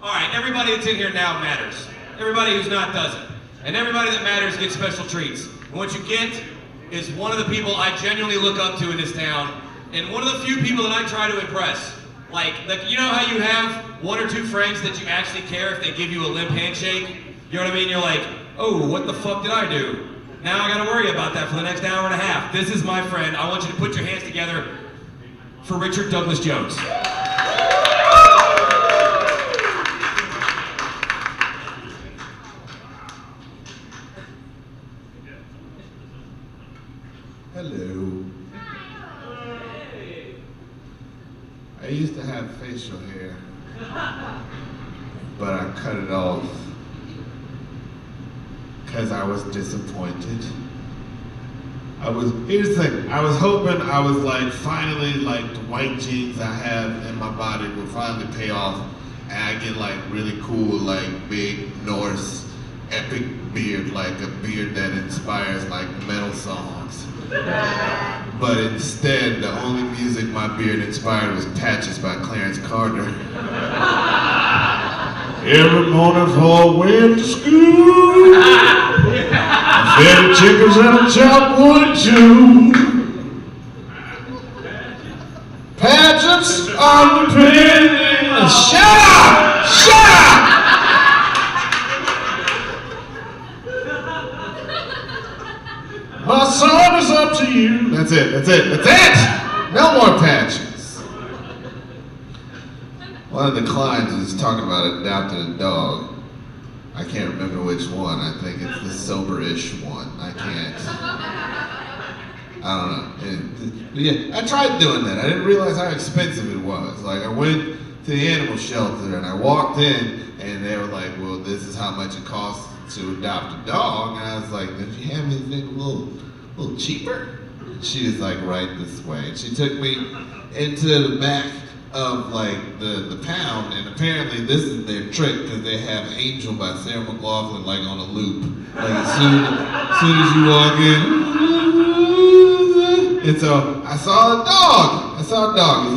All right, everybody that's in here now matters. Everybody who's not doesn't. And everybody that matters gets special treats. And what you get is one of the people I genuinely look up to in this town, and one of the few people that I try to impress. Like, you know how you have one or two friends that you actually care if they give you a limp handshake? You know what I mean? You're like, oh, what the fuck did I do? Now I gotta worry about that for the next hour and a half. This is my friend. I want you to put your hands together for Richard Douglas Jones. Hello. I used to have facial hair, but I cut it off because I was disappointed. Here's the thing, I was hoping I was like, finally, like the white jeans I have in my body would finally pay off and I get like really cool, like big Norse epic beard, like a beard that inspires like metal songs. But instead, the only music my beard inspired was Patches by Clarence Carter. Every morning before I went to school, I fed the chickens and I chopped wood too. Patches on the pen. Shut up! Shut up! My son is up to you. That's it, that's it, that's it! No more patches. One of the clients was talking about adopting a dog. I can't remember which one. I think it's the sober-ish one. I don't know. Yeah, I tried doing that. I didn't realize how expensive it was. Like, I went to the animal shelter and I walked in and they were like, well, this is how much it costs to adopt a dog. And I was like, did you have anything a little cheaper? And she was like, right this way. And she took me into the back of like the pound, and apparently this is their trick because they have Angel by Sarah McLachlan like on a loop. Like as soon as you walk in. And so I saw a dog. His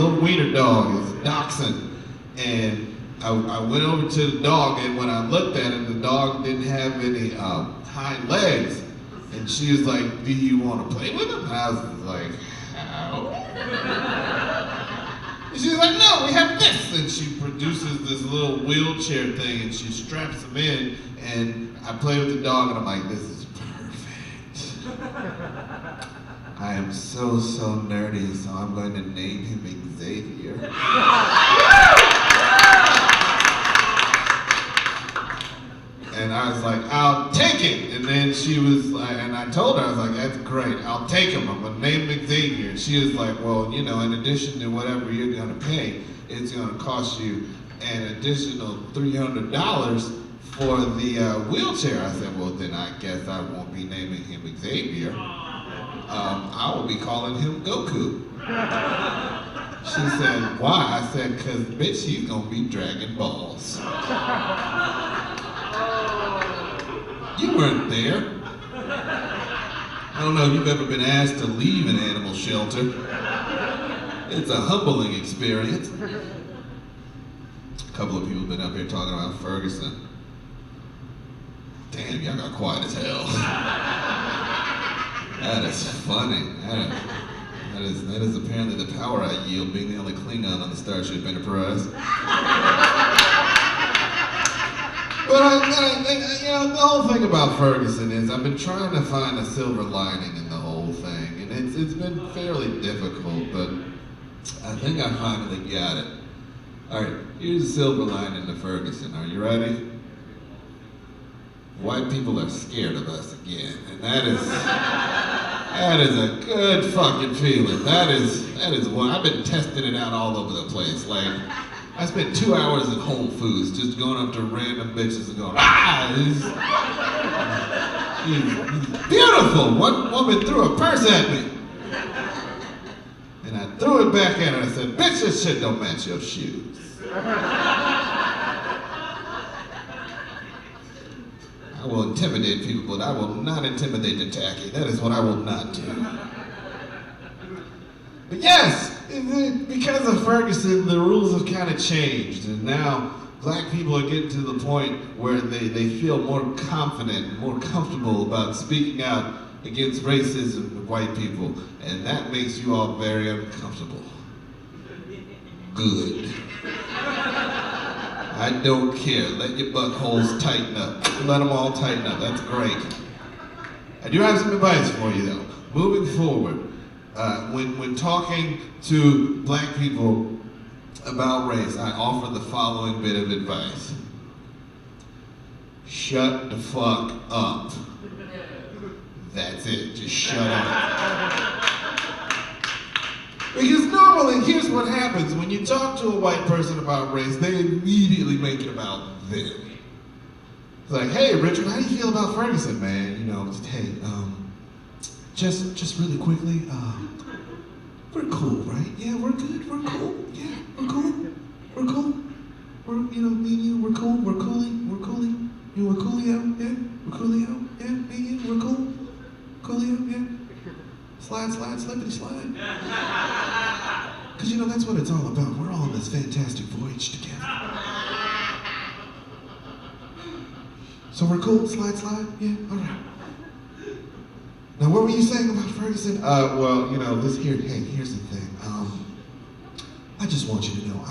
little wiener dog. It was a dachshund. And I went over to the dog, and when I looked at it, the dog didn't have any hind legs. And she was like, do you want to play with him? And I was like, how? And she was like, no, we have this. And she produces this little wheelchair thing, and she straps him in, and I play with the dog, and I'm like, this is perfect. I am so nerdy, so I'm going to name him Xavier. And I was like, I'll take it. And then she was like, and I told her, I was like, that's great, I'll take him. I'm gonna name him Xavier. And she was like, well, you know, in addition to whatever you're gonna pay, it's gonna cost you an additional $300 for the wheelchair. I said, well, then I guess I won't be naming him Xavier. I will be calling him Goku. She said, why? I said, cause bitch, he's gonna be dragging balls. You weren't there. I don't know if you've ever been asked to leave an animal shelter. It's a humbling experience. A couple of people have been up here talking about Ferguson. Damn, y'all got quiet as hell. That is funny. That is apparently the power I yield, being the only Klingon on the Starship Enterprise. But you know, the whole thing about Ferguson is I've been trying to find a silver lining in the whole thing, and it's been fairly difficult, but I think I finally got it. All right, here's the silver lining to Ferguson. Are you ready? White people are scared of us again, and that is a good fucking feeling. That is one. I've been testing it out all over the place. Like, I spent 2 hours at Whole Foods just going up to random bitches and going, ah! He's beautiful. One woman threw a purse at me. And I threw it back at her and I said, bitch, this shit don't match your shoes. I will intimidate people, but I will not intimidate the tacky. That is what I will not do. But yes, because of Ferguson, the rules have kind of changed, and now black people are getting to the point where they feel more confident, more comfortable about speaking out against racism with white people, and that makes you all very uncomfortable. Good. I don't care. Let your buttholes tighten up. Let them all tighten up. That's great. I do have some advice for you, though. Moving forward, when talking to black people about race, I offer the following bit of advice. Shut the fuck up. That's it. Just shut up. Because normally, here's what happens. When you talk to a white person about race, they immediately make it about them. It's like, hey, Richard, how do you feel about Ferguson, man? You know, hey, just really quickly, we're cool, right? Yeah, we're good, we're cool. Yeah, we're cool. We're cool. We're, me and you, we're cool. We're cooling. You know, we're coolio, yeah? We're coolio, yeah? Me and you, we're cool. Coolio, yeah? Slide, slippity slide. Because, you know, that's what it's all about. We're all on this fantastic voyage together. So we're cool? Slide? Yeah? All right. Now, what were you saying about Ferguson? Well, you know, here's the thing. I just want you to know,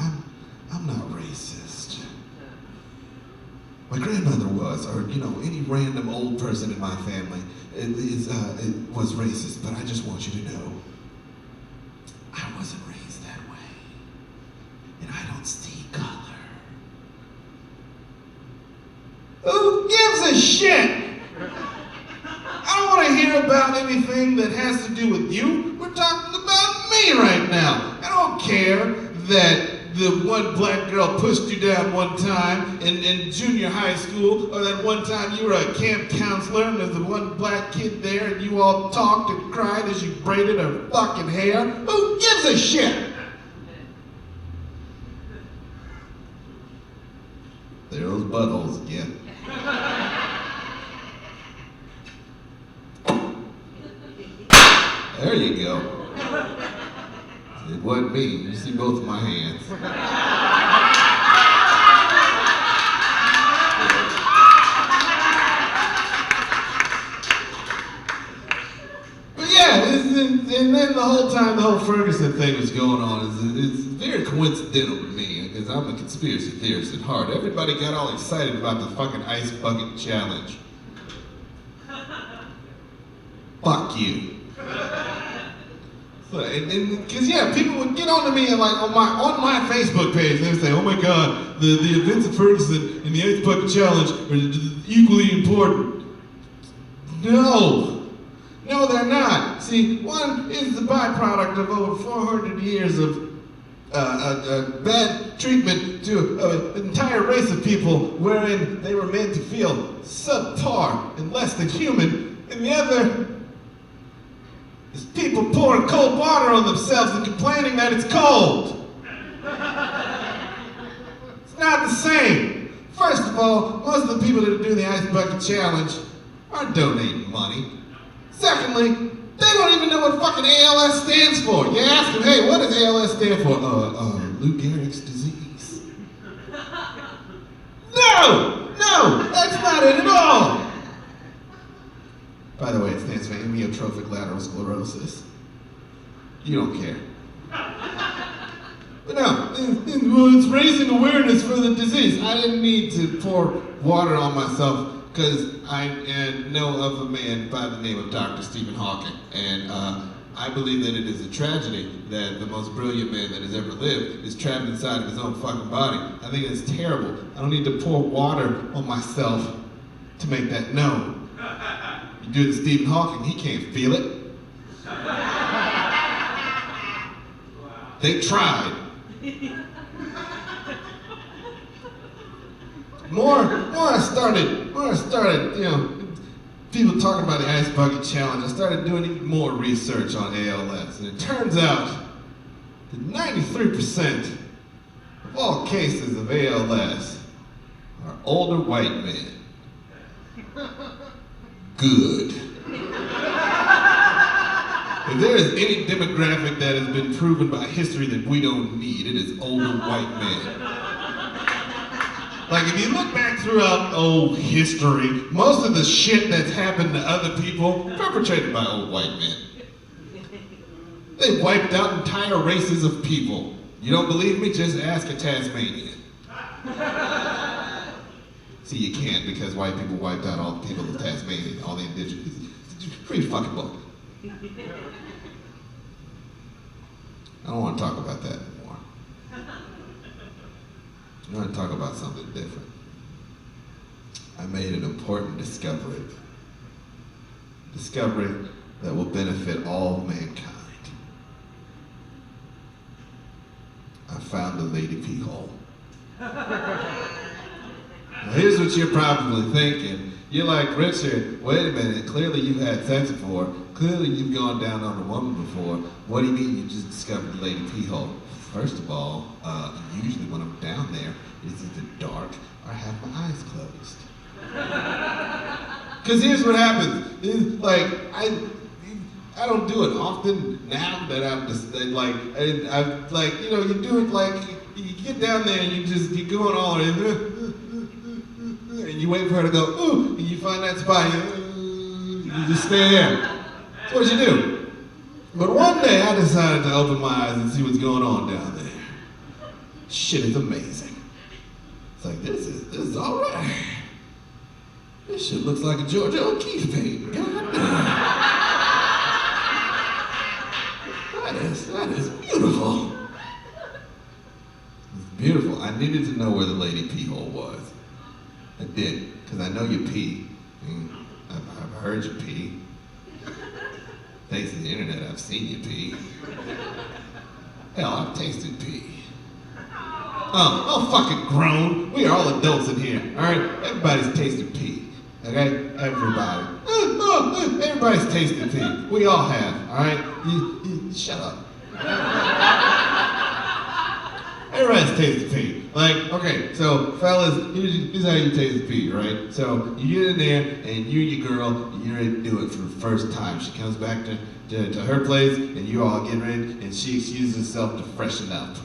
I'm not racist. My grandmother was, or, you know, any random old person in my family it was racist, but I just want you to know, I wasn't raised that way, and I don't see color. Who gives a shit? I don't want to hear about anything that has to do with you. We're talking about me right now. I don't care that the one black girl pushed you down one time in junior high school, or that one time you were a camp counselor and there's the one black kid there and you all talked and cried as you braided her fucking hair. Who gives a shit? There are those buttholes again. There you go. It wasn't me. You see both of my hands. But yeah, and then the whole time the whole Ferguson thing was going on, it's very coincidental to me, because I'm a conspiracy theorist at heart. Everybody got all excited about the fucking ice bucket challenge. Fuck you. Because yeah, people would get onto me and like on my Facebook page, they would say, "Oh my God, the events of Ferguson and the Ice Bucket Challenge are equally important." No, they're not. See, one is the byproduct of over 400 years of bad treatment to an entire race of people, wherein they were made to feel subpar and less than human, and the other is people pouring cold water on themselves and complaining that it's cold. It's not the same. First of all, most of the people that are doing the Ice Bucket Challenge aren't donating money. Secondly, they don't even know what fucking ALS stands for. You ask them, hey, what does ALS stand for? Lou Gehrig's disease. No, that's not it at all. By the way, it stands for amyotrophic lateral sclerosis. You don't care. But no, it's raising awareness for the disease. I didn't need to pour water on myself because I know of a man by the name of Dr. Stephen Hawking. And I believe that it is a tragedy that the most brilliant man that has ever lived is trapped inside of his own fucking body. I think it's terrible. I don't need to pour water on myself to make that known. You do it to Stephen Hawking, he can't feel it. They tried. More I started, you know, people talking about the Ice Bucket Challenge, I started doing even more research on ALS. And it turns out that 93% of all cases of ALS are older white men. Good. If there is any demographic that has been proven by history that we don't need, it is older white men. Like, if you look back throughout old history, most of the shit that's happened to other people perpetrated by old white men. They wiped out entire races of people. You don't believe me? Just ask a Tasmanian. See, you can't, because white people wiped out all the people of Tasmania, all the indigenous. Read the fucking book. I don't want to talk about that anymore. I want to talk about something different. I made an important discovery. Discovery that will benefit all mankind. I found a lady pee hole. Now here's what you're probably thinking. You're like, Richard, wait a minute, clearly you've had sex before. Clearly you've gone down on a woman before. What do you mean you just discovered the lady pee hole? First of all, usually when I'm down there, it's either dark or I have my eyes closed. Because here's what happens. It's like, I don't do it often now that I'm just like, I'm like, you know, you do it like, you get down there and you're going all in, and you wait for her to go, ooh, and you find that spot, you just stay there. That's what you do. But one day I decided to open my eyes and see what's going on down there. Shit is amazing. It's like, this is all right. This shit looks like a Georgia O'Keeffe painting. God damn. That is beautiful. It's beautiful. I needed to know where the lady pee hole was. I did, because I know you pee. I've heard you pee. Thanks to the internet, I've seen you pee. Hell, I've tasted pee. Oh, fucking grown. We are all adults in here, all right? Everybody's tasted pee, okay? Everybody. Everybody's tasted pee. We all have, all right? You shut up. Everybody's tasted pee. Like, okay, so fellas, here's how you taste pee, right? So you get in there and you and your girl, you're ready to do it for the first time. She comes back to her place and you all get ready and she excuses herself to freshen up.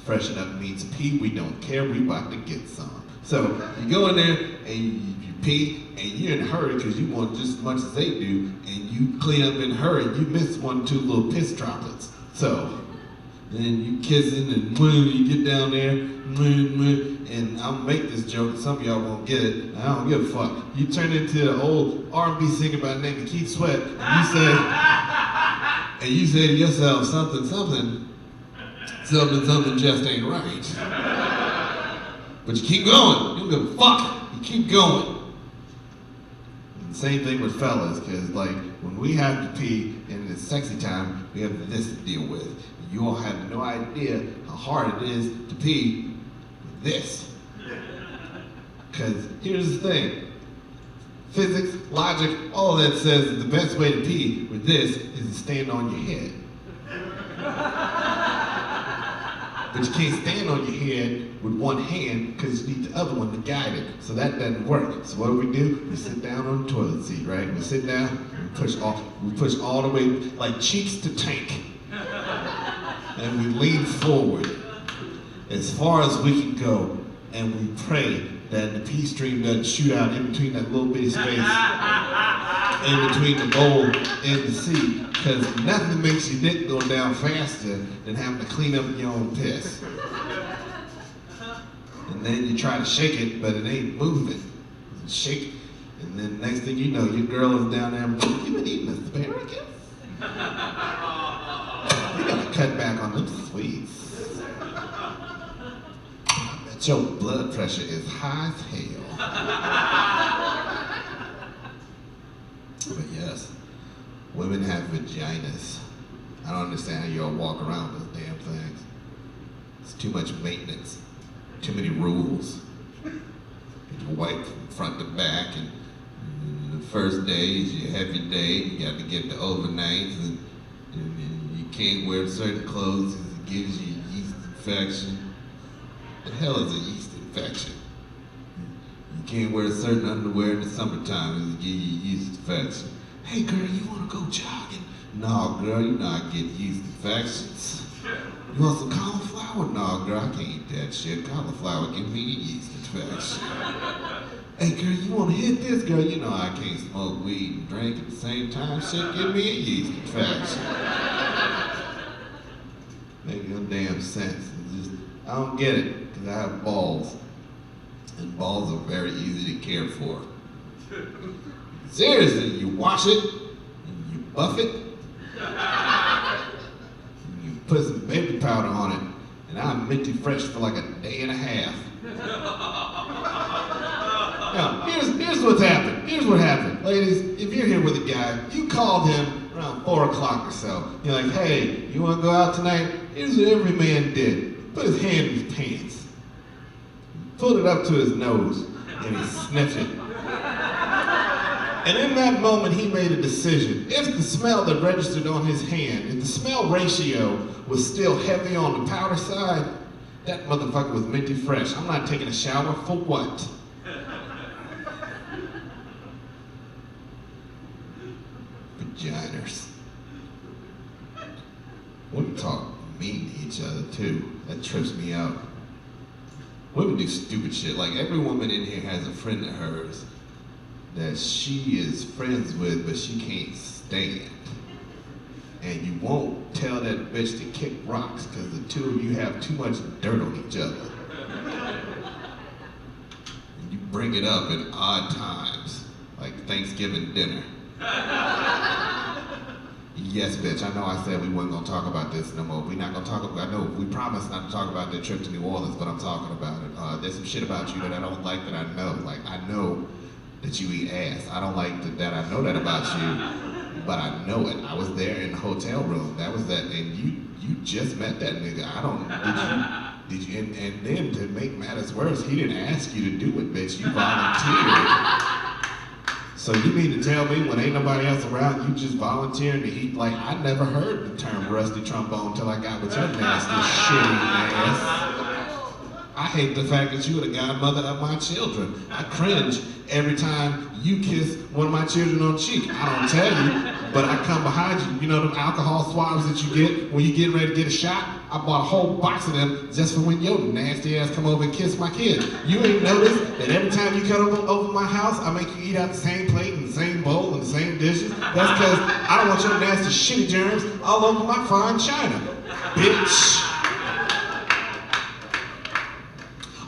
Freshen up means pee, we don't care, we about to get some. So you go in there and you pee and you're in a hurry because you want just as much as they do and you clean up in a hurry and you miss 1 or 2 little piss droplets. So then you kissing and you get down there and I'll make this joke, some of y'all won't get it, I don't give a fuck. You turn into an old R&B singer by the name of Keith Sweat and you say to yourself something just ain't right. But you keep going, you don't give a fuck, you keep going. And same thing with fellas, because like when we have to pee and it's sexy time, we have this to deal with. You all have no idea how hard it is to pee with this. Because here's the thing. Physics, logic, all that says that the best way to pee with this is to stand on your head. But you can't stand on your head with one hand because you need the other one to guide it. So that doesn't work. So what do? We sit down on the toilet seat, right? We sit down, we push all the way, like cheeks to tank. And we lean forward as far as we can go, and we pray that the pee stream doesn't shoot out in between that little bitty space, in between the bowl and the seat, because nothing makes your dick go down faster than having to clean up your own piss. And then you try to shake it, but it ain't moving. Shake it, and then next thing you know, your girl is down there, you been eating asparagus? You gotta cut back on them sweets. I bet your blood pressure is high as hell. But yes, women have vaginas. I don't understand how you all walk around with those damn things. It's too much maintenance, too many rules. You have to wipe from front to back, and the first day is your heavy day. You got to get the overnights, and you can't wear certain clothes because it gives you a yeast infection. What the hell is a yeast infection? You can't wear certain underwear in the summertime because it gives you a yeast infection. Hey girl, you want to go jogging? No girl, you know I get yeast infections. You want some cauliflower? No, girl, I can't eat that shit. Cauliflower give me a yeast infection. Hey, girl, you want to hit this? Girl, you know I can't smoke weed and drink at the same time. Shit give me a yeast infection. Make no damn sense. I don't get it, because I have balls. And balls are very easy to care for. Seriously, you wash it, and you buff it, and you put some baby powder on it, and I'm minty fresh for like a day and a half. Now, here's what's happened. Here's what happened. Ladies, if you're here with a guy, you called him around 4 o'clock or so. You're like, hey, you want to go out tonight? Here's what every man did. Put his hand in his pants, pulled it up to his nose, and he sniffed it. And in that moment, he made a decision. If the smell that registered on his hand, if the smell ratio was still heavy on the powder side, that motherfucker was minty fresh. I'm not taking a shower for what? Vaginas. Women talk mean to each other too. That trips me out. Women do stupid shit. Like every woman in here has a friend of hers that she is friends with, but she can't stand. And you won't tell that bitch to kick rocks because the two of you have too much dirt on each other. And you bring it up in odd times, like Thanksgiving dinner. Yes, bitch, I know I said we weren't gonna talk about this no more. We're not gonna talk about, I know we promised not to talk about that trip to New Orleans, but I'm talking about it. There's some shit about you that I don't like that I know. Like, I know that you eat ass. I don't like that I know that about you, but I know it. I was there in the hotel room. That was that, and you just met that nigga. I don't, did you, and then to make matters worse, he didn't ask you to do it, bitch. You volunteered. So you mean to tell me when ain't nobody else around, you just volunteering to eat? Like, I never heard the term rusty trombone till I got with your nasty, shitty ass. I hate the fact that you were the godmother of my children. I cringe every time you kiss one of my children on the cheek. I don't tell you, but I come behind you. You know them alcohol swabs that you get when you get ready to get a shot? I bought a whole box of them just for when your nasty ass come over and kiss my kid. You ain't noticed that every time you come over my house, I make you eat out the same plate and the same bowl and the same dishes? That's because I don't want your nasty shitty germs all over my fine china, bitch.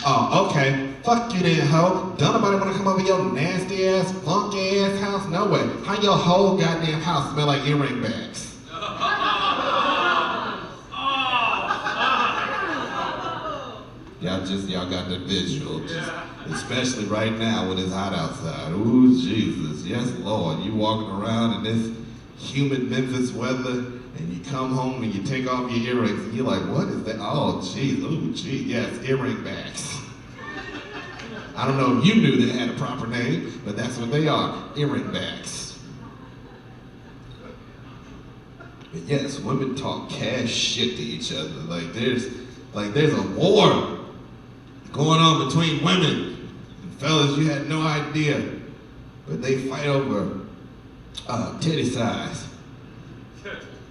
Oh, okay. Fuck you then, hoe. Don't nobody want to come over your nasty ass, funky ass house? No way. How your whole goddamn house smell like earring bags? Y'all got the visual, especially right now when it's hot outside. Ooh, Jesus, yes, Lord. You walking around in this humid Memphis weather, and you come home and you take off your earrings, and you're like, what is that? Oh, jeez, ooh, gee, yes, earring bags. I don't know if you knew they had a proper name, but that's what they are, earring bags. But yes, women talk cash shit to each other. Like there's a war going on between women and fellas. You had no idea, but they fight over titty size.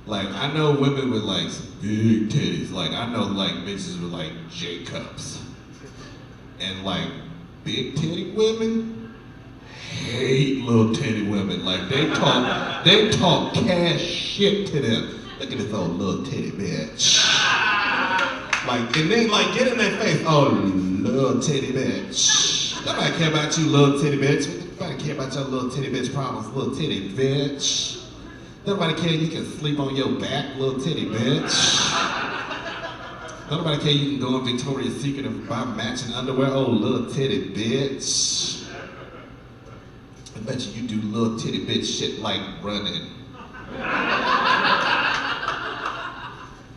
Like I know women with like some big titties. Like I know like bitches with like J cups, and like big titty women hate little titty women. Like they talk cash shit to them. Look at this old little titty bitch. Like, and then like get in their face, oh, little titty bitch. Nobody care about you, little titty bitch. Nobody care about your little titty bitch problems, little titty bitch. Nobody care you can sleep on your back, little titty bitch. Nobody care you can go in Victoria's Secret and buy matching underwear, oh, little titty bitch. I bet you do little titty bitch shit like running.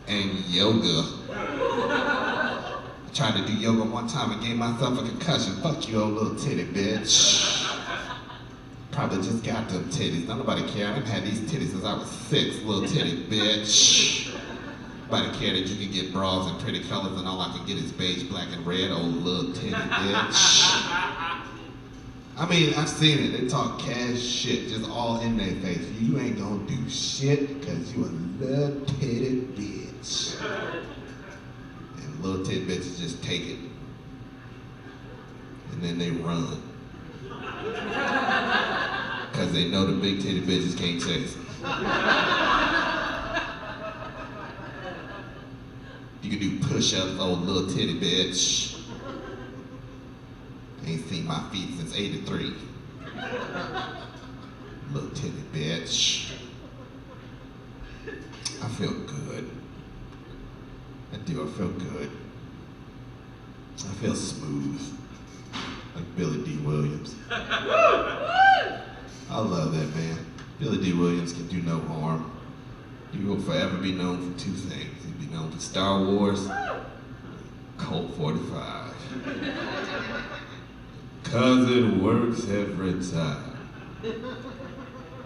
And yoga. I tried to do yoga one time and gave myself a concussion. Fuck you, old little titty bitch. Probably just got them titties. Nobody care. I've had these titties since I was 6, little titty bitch. Nobody care that you can get bras in pretty colors and all I can get is beige, black, and red, old little titty bitch. I mean, I've seen it. They talk cash shit just all in their face. You ain't gonna do shit because you a little titty bitch. little titty bitches just take it. And then they run. Because they know the big titty bitches can't chase them. You can do push-ups, old little titty bitch. Ain't seen my feet since '83. Little titty bitch. I feel good. I do, I feel good. I feel smooth. Like Billy D. Williams. I love that man. Billy D. Williams can do no harm. He will forever be known for two things. He'll be known for Star Wars, Colt 45. Cause it works every time.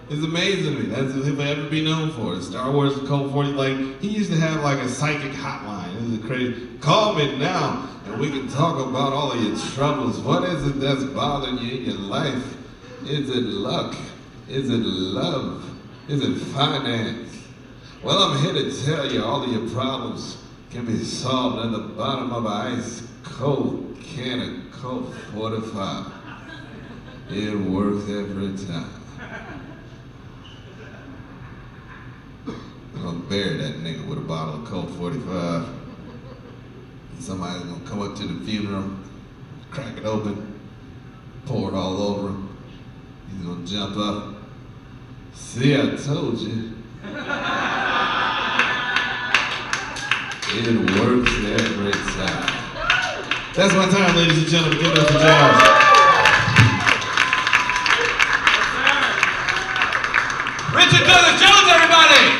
It's amazing to me. That's what he'll ever be known for. Star Wars and Colt 40. Like, he used to have like a psychic hotline. This is crazy. Call me now and we can talk about all of your troubles. What is it that's bothering you in your life? Is it luck? Is it love? Is it finance? Well, I'm here to tell you all of your problems can be solved at the bottom of an ice cold can of Colt 45. It works every time. I'm gonna bury that nigga with a bottle of Colt 45. Somebody's gonna come up to the funeral, crack it open, pour it all over him. He's gonna jump up. See, I told you. It works every time. That's my time, ladies and gentlemen. Give it up for Jazz. Richard Douglas Jones, everybody!